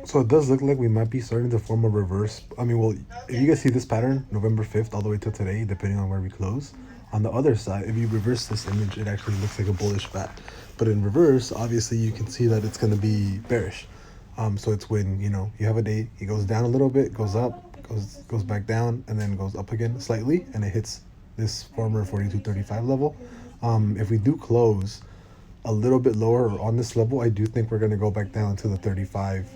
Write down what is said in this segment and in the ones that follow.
So it does look like we might be starting to form a reverse. I mean, well, if you guys see this pattern, November 5th all the way to today, depending on where we close. On the other side, if you reverse this image, it actually looks like a bullish bat. But in reverse, obviously you can see that it's going to be bearish. So it's when, you know, you have a day, it goes down a little bit, goes up, goes back down, and then goes up again slightly, and it hits this former 42.35 level. If we do close a little bit lower or on this level, I do think we're going to go back down to the 35,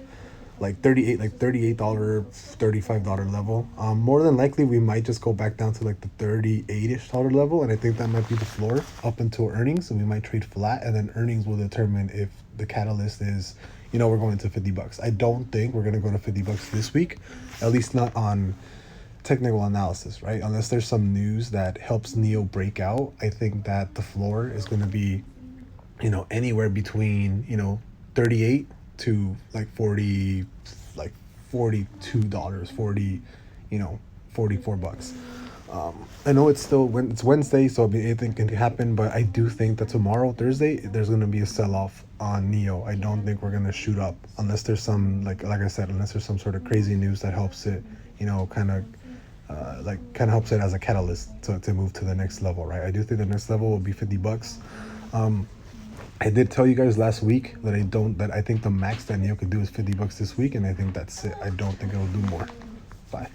like 38, like $38, $35 level. More than likely we might just go back down to like the 38ish dollar level, and I think that might be the floor up until earnings, and we might trade flat, and then earnings will determine if the catalyst is, you know, we're going to 50 bucks. I don't think we're going to go to 50 bucks this week, at least not on technical analysis, right? Unless there's some news that helps NIO break out. I think that the floor is going to be, you know, anywhere between, you know, 38 to like 40, like $42, 40, you know, 44 bucks. I know it's still when it's Wednesday, so I mean, anything can happen, but I do think that tomorrow, Thursday, there's going to be a sell-off on NIO. I don't think we're going to shoot up unless there's some, like I said, unless there's some sort of crazy news that helps it, you know, kind of helps it as a catalyst to move to the next level, right? I do think the next level will be 50 bucks. I did tell you guys last week that I think the max that NIO could do is 50 bucks this week, and I think that's it. I don't think it'll do more. Bye.